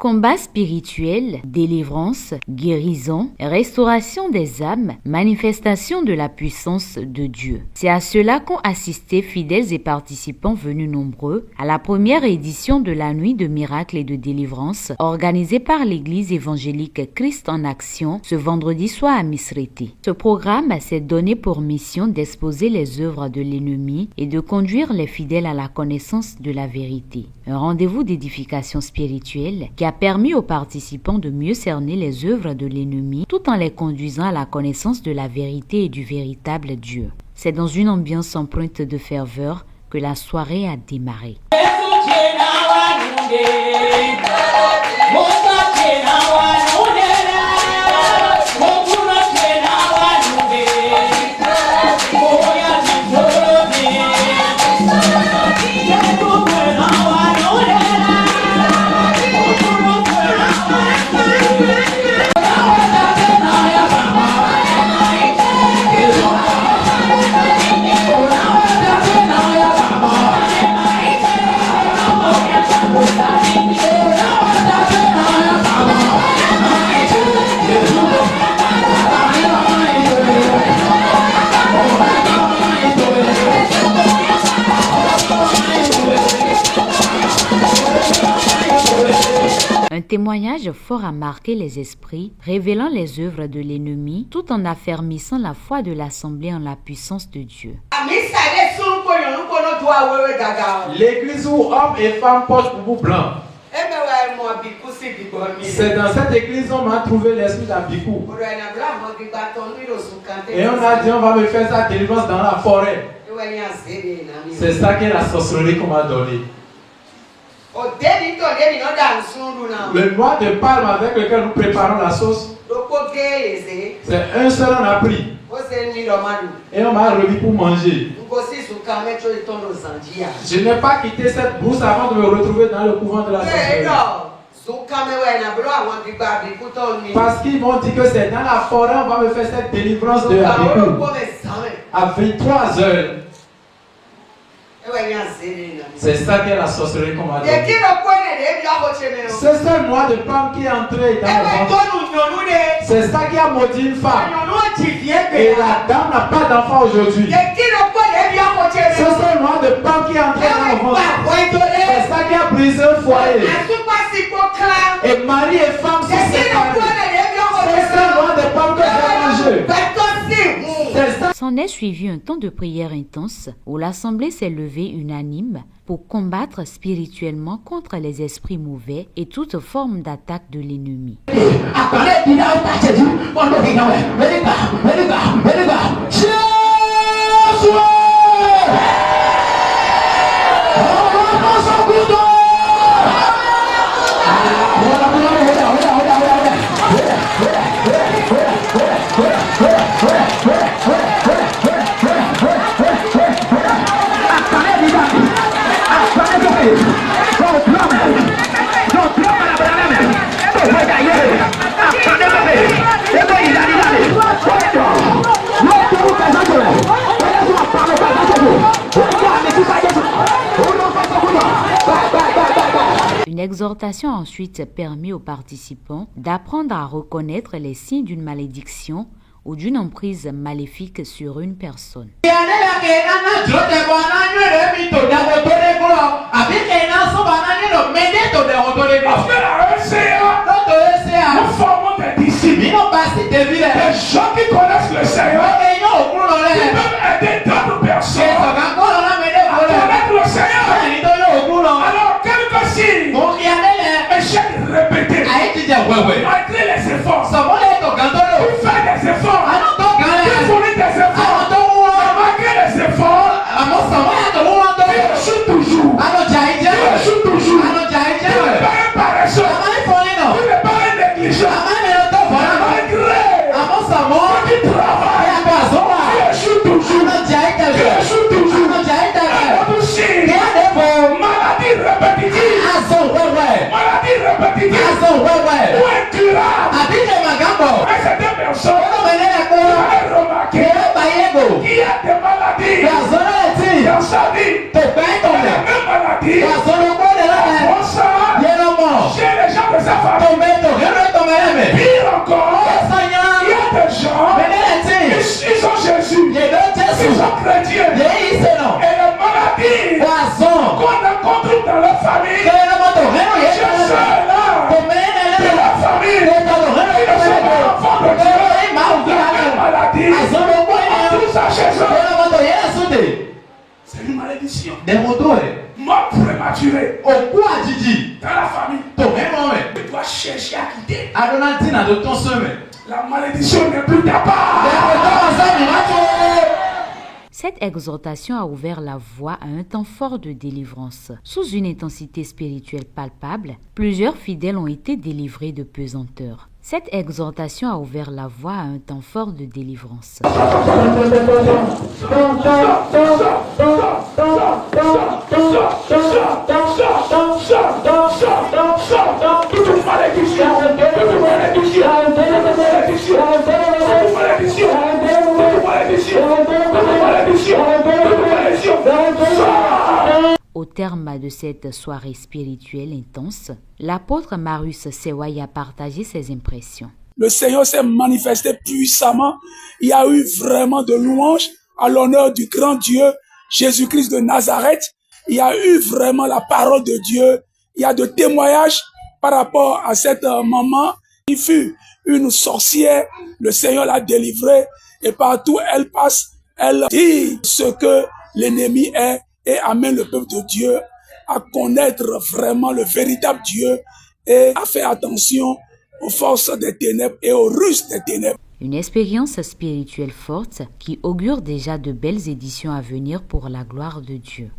Combat spirituel, délivrance, guérison, restauration des âmes, manifestation de la puissance de Dieu. C'est à cela qu'ont assisté fidèles et participants venus nombreux à la première édition de la Nuit de miracles et de délivrance organisée par l'Église évangélique Christ en Action ce vendredi soir à Misrété. Ce programme s'est donné pour mission d'exposer les œuvres de l'ennemi et de conduire les fidèles à la connaissance de la vérité. Un rendez-vous d'édification spirituelle qui a permis aux participants de mieux cerner les œuvres de l'ennemi tout en les conduisant à la connaissance de la vérité et du véritable Dieu. C'est dans une ambiance empreinte de ferveur que la soirée a démarré. Un témoignage fort a marqué les esprits, révélant les œuvres de l'ennemi, tout en affermissant la foi de l'Assemblée en la puissance de Dieu. L'église où hommes et femmes portent boubou blanc. C'est dans cette église qu'on m'a trouvé l'esprit d'Abikou. Et on a dit on va me faire sa délivrance dans la forêt. C'est ça qu'est la sorcellerie qu'on m'a donné. Le noix de palme avec lequel nous préparons la sauce, c'est un seul on a pris. Et on m'a remis pour manger. Je n'ai pas quitté cette brousse avant de me retrouver dans le couvent de la sorcellerie. Parce qu'ils m'ont dit que c'est dans la forêt on va me faire cette délivrance de Abikou. À 23 heures. C'est ça qu'est la sorcellerie qu'on m'a dit. C'est ce noix de palme qui est entré dans le ventre. C'est ça qui a maudit une femme. Et la dame n'a pas d'enfant aujourd'hui. C'est ce noix de palme qui est entré dans le ventre. C'est ça qui a brisé un foyer. Et mari et femme sont séparés. C'est ce noix de palme que j'ai mangé. S'en est suivi un temps de prière intense où l'Assemblée s'est levée unanime pour combattre spirituellement contre les esprits mauvais et toute forme d'attaque de l'ennemi. Une exhortation a ensuite permis aux participants d'apprendre à reconnaître les signes d'une malédiction ou d'une emprise maléfique sur une personne. Nous formons des disciples, des gens qui connaissent le Seigneur, qui peuvent aider d'autres personnes à connaître le Seigneur. Alors, quelques signes, échec répété, malgré les efforts, tu fais des efforts, tu fournis des efforts, malgré les efforts, tu échoues toujours. Tu échoues toujours. Tu n'es pas un paresseux. Tu n'es pas un négligent. Malgré tu travailles, tu échoues toujours. Tu échoues toujours. Autre signe, maladie répétitive. Maladie répétitive. Ou incurable. Mais c'est des personnes qui ont remarqué qu'il y a des maladies dans sa vie. La même maladie. Chez les gens de sa famille. Pire encore, il y a des gens, ils ont Jésus, ils sont chrétiens. Et les maladies qu'on rencontre dans leur famille, je sais là, de leur famille, ils ne sont pas enfants de Dieu. La maladie, on tout ça chez eux. C'est une malédiction. Mort prématurée. Dans la famille. Tu dois chercher à quitter. La malédiction n'est plus ta part. Cette exhortation a ouvert la voie à un temps fort de délivrance. Sous une intensité spirituelle palpable, plusieurs fidèles ont été délivrés de pesanteurs. Cette exhortation a ouvert la voie à un temps fort de délivrance. Au terme de cette soirée spirituelle intense, l'apôtre Marius Sewai a partagé ses impressions. Le Seigneur s'est manifesté puissamment. Il y a eu vraiment de louanges à l'honneur du grand Dieu, Jésus-Christ de Nazareth. Il y a eu vraiment la parole de Dieu. Il y a de témoignages par rapport à cette maman qui fut une sorcière. Le Seigneur l'a délivrée et partout elle passe, elle dit ce que l'ennemi est et amène le peuple de Dieu à connaître vraiment le véritable Dieu et à faire attention aux forces des ténèbres et aux ruses des ténèbres. Une expérience spirituelle forte qui augure déjà de belles éditions à venir pour la gloire de Dieu.